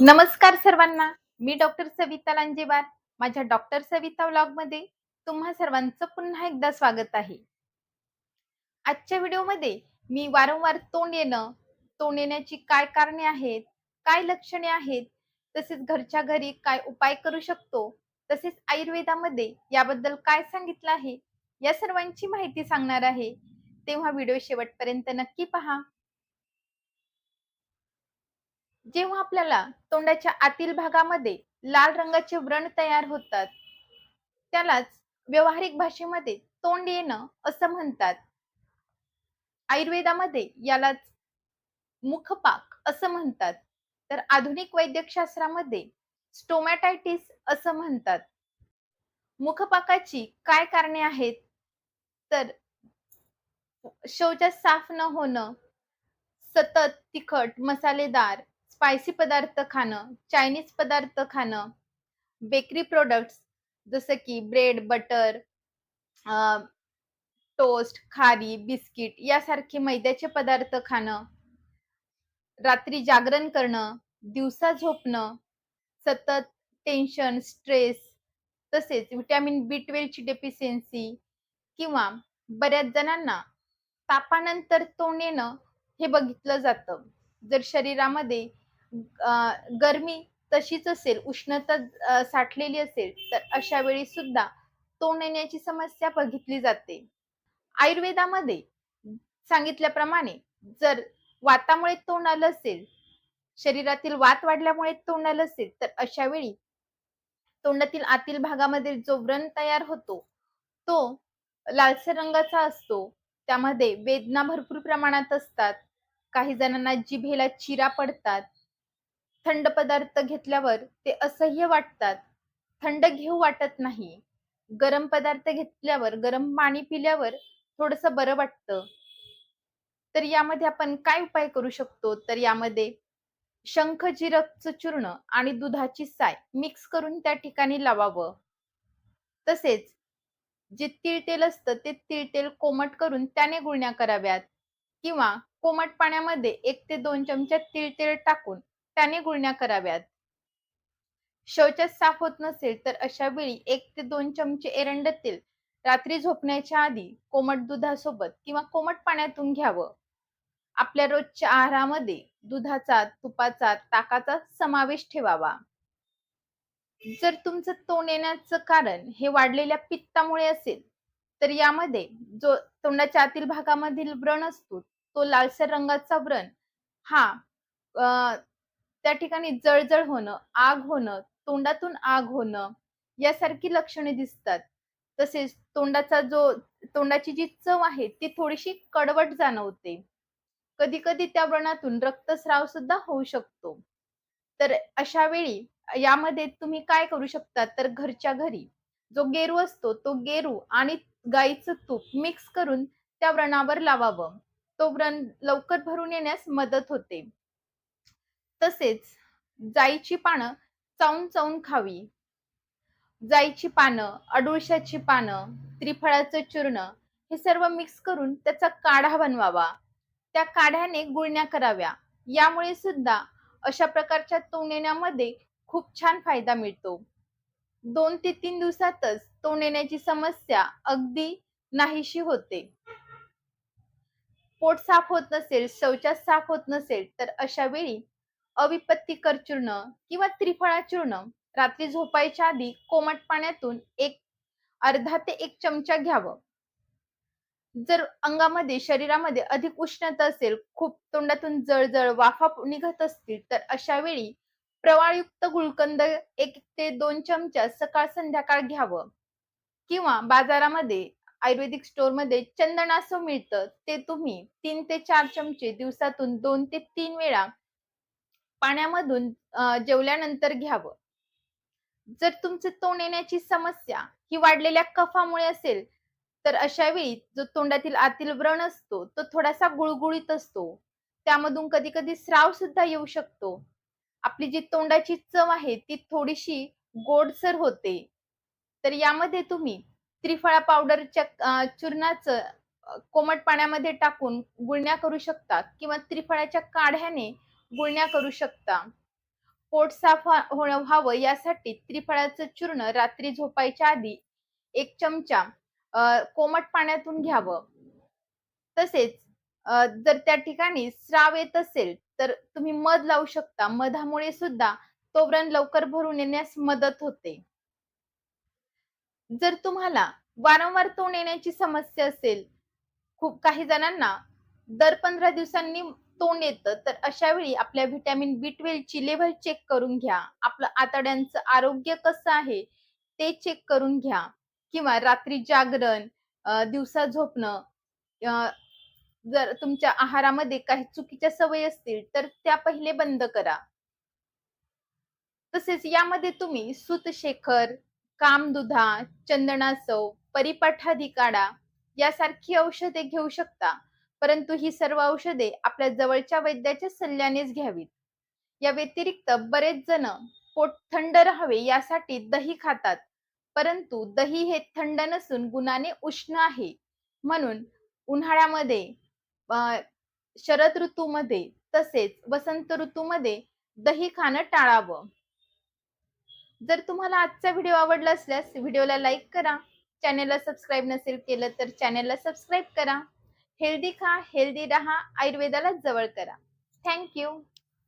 नमस्कार सर्वांना. मी डॉक्टर सविता लांजेवार. माझ्या डॉक्टर सविता व्लॉगमध्ये तुम्हा सर्वांचं पुन्हा एकदा स्वागत आहे. आजच्या व्हिडिओमध्ये मी वारंवार तोंड येण्याची काय कारणे आहेत, काय लक्षणे आहेत, तसेच घरच्या घरी काय उपाय करू शकतो, तसेच आयुर्वेदामध्ये याबद्दल काय सांगितलं आहे, या सर्वांची माहिती सांगणार आहे. तेव्हा व्हिडिओ शेवटपर्यंत नक्की पहा. जेव्हा आपल्याला तोंडाच्या आतील भागामध्ये लाल रंगाचे व्रण तयार होतात, त्यालाच व्यावहारिक भाषेमध्ये तोंड येणं असं म्हणतात. आयुर्वेदामध्ये यालाच मुखपाक असं म्हणतात. तर आधुनिक वैद्यकशास्त्रामध्ये स्टोमॅटायटिस असं म्हणतात. मुखपाकाची काय कारणे आहेत? तर शौच साफ न होणं, सतत तिखट, मसालेदार, स्पायसी पदार्थ खाणं, चायनीज पदार्थ खाणं, बेकरी प्रॉडक्ट्स जसं की ब्रेड, बटर, टोस्ट, खारी, बिस्किट यासारखे मैद्याचे पदार्थ खाणं, रात्री जागरण करणं, दिवसा झोपणं, सतत टेन्शन, स्ट्रेस, तसेच व्हिटॅमिन बी12 ची डेफिशियन्सी किंवा बऱ्याच जणांना तापानंतर तोंड येणं हे बघितलं जातं. जर शरीरामध्ये गरमी तशीच असेल, उष्णता साठलेली असेल, तर अशा वेळी सुद्धा तोंड येण्याची समस्या बघितली जाते. आयुर्वेदामध्ये सांगितल्याप्रमाणे जर वातामुळे तोंड आलं असेल, शरीरातील वात वाढल्यामुळे तोंड आलं असेल, तर अशा वेळी तोंडातील आतील भागामध्ये जो व्रण तयार होतो, तो लालसर रंगाचा असतो. त्यामध्ये वेदना भरपूर प्रमाणात असतात. काही जणांना जिभेला चिरा पडतात. थंड पदार्थ घेतल्यावर ते असह्य वाटतात. थंड घेऊ वाटत नाही. गरम पदार्थ घेतल्यावर, गरम पाणी पिल्यावर थोडंसं बरं वाटतं. तर यामध्ये आपण काय उपाय करू शकतो? तर यामध्ये शंख जिरकचं चूर्ण आणि दुधाची साय मिक्स करून त्या ठिकाणी लावावं. तसेच जे तीळ तेल असतं ते तीळ तेल कोमट करून त्याने गुळण्या कराव्यात किंवा कोमट पाण्यामध्ये 1 ते 2 चमचे तीळ तेल टाकून त्याने गुळण्या कराव्यात. शौचास साफ होत नसेल तर अशा वेळी 1 ते 2 चमचे एरंड तेल रात्री झोपण्याच्या आधी कोमट दुधासोबत किंवा कोमट पाण्यातून घ्यावं. आपल्या रोजच्या आहारामध्ये दुधाचा, तुपाचा, ताकाचा समावेश ठेवावा. जर तुमचं तोंड येण्याचं कारण हे वाढलेल्या पित्तामुळे असेल, तर यामध्ये जो तोंडाच्या आतील भागामधील व्रण असतो, तो लालसर रंगाचा व्रण हा अ, त्या ठिकाणी जळजळ होणं, आग होणं, तोंडातून आग होणं यासारखी लक्षणे दिसतात. तसेच तोंडाची जी चव आहे ती थोडीशी कडवट जाणवते. कधी-कधी त्या व्रणातून रक्तस्राव सुद्धा होऊ शकतो. तर अशा वेळी यामध्ये तुम्ही काय करू शकता, तर घरच्या घरी जो गेरू असतो, तो गेरू आणि गाईचं तूप मिक्स करून त्या व्रणावर लावावं. तो व्रण लवकर भरून येण्यास मदत होते. तसेच जाईची पानं चावून-चावून खावी. जाईची पानं, अडुळशाची पानं, त्रिफळाचं चूर्ण हे सर्व मिक्स करून त्याचा काढा बनवावा. त्या काढ्याने गुळण्या कराव्या. यामुळे सुद्धा अशा प्रकारच्या तोंड येण्यामध्ये खूप छान फायदा मिळतो. 2 ते 3 दिवसातच तोंड येण्याची समस्या अगदी नाहीशी होते. पोट साफ होत नसेल, शौचास साफ होत नसेल, तर अशा वेळी अविपत्तिकर चूर्ण किंवा त्रिफळा चूर्ण रात्री झोपायच्या आधी कोमट पाण्यातून अर्धा ते 1 चमचा घ्यावं. जर अंगामध्ये, शरीरामध्ये अधिक उष्णता असेल, खूप तोंडातून जळजळ, वाफा निघत असतील, तर अशा वेळी प्रवाळयुक्त गुलकंद 1 ते 2 चमचा सकाळ-संध्याकाळ घ्यावं किंवा बाजारामध्ये आयुर्वेदिक स्टोअरमध्ये चंदनासव मिळतं. ते तुम्ही 3 ते 4 चमचे दिवसातून 2 ते 3 वेळा पाण्यामधून जेवल्यानंतर घ्यावं. जर तुमचे तोंड येण्याची समस्या ही वाढलेल्या कफामुळे असेल, तर अशा वेळी जो तोंडातील आतील व्रण असतो, तो थोडासा गुळगुळीत असतो. त्यामधून कधी-कधी स्राव सुद्धा येऊ शकतो. आपली जी तोंडाची चव आहे, ती थोडीशी गोडसर होते. तर यामध्ये तुम्ही त्रिफळा पावडरच्या चूर्णाचं कोमट पाण्यामध्ये टाकून गुळण्या करू शकता किंवा त्रिफळाच्या काढ्याने गुळण्या करू शकता. पोट साफ व्हावं यासाठी त्रिफळाचं चूर्ण रात्री झोपायच्या आधी 1 चमचा कोमट पाण्यातून घ्यावं. तसेच जर त्या ठिकाणी स्राव येत असेल, तर तुम्ही मध लावू शकता. मधामुळे सुद्धा तो व्रण लवकर भरून येण्यास मदत होते. जर तुम्हाला वारंवार तोंड येण्याची समस्या असेल, खूप काही जणांना दर 15 दिवसांनी तोंड येतं, तर अशा वेळी आपल्या व्हिटॅमिन B12 ची लेव्हल चेक करून घ्या. आपलं आतड्यांचं आरोग्य कसं आहे ते चेक करून घ्या किंवा रात्री जागरण, दिवसा झोपणं, अ, जर तुमच्या आहारामध्ये काही चुकीच्या सवयी असतील, तर त्या पहिले बंद करा. तसेच यामध्ये तुम्ही सूतशेखर, कामदुधा, चंदनासव, परिपाठादी काढा यासारखी औषधे घेऊ शकता. परंतु ही सर्व औषधे आपल्या जवळच्या वैद्याच्या सल्ल्यानेच घ्यावीत. या व्यतिरिक्त बरेच जण पोट थंड राहावे यासाठी दही खातात. परंतु दही हे थंड नसून गुणाने उष्ण आहे. म्हणून उन्हाळ्यामध्ये, अ, शरद ऋतूमध्ये तसेच वसंत ऋतूमध्ये दही खाणं टाळावं. जर तुम्हाला आजचा व्हिडिओ आवडला असल्यास व्हिडिओला लाईक करा. चॅनेलला सबस्क्राईब नसेल केलं तर चॅनेलला सबस्क्राईब करा. हेल्दी खा, हेल्दी राहा, आयुर्वेदाला जवळ करा. Thank you.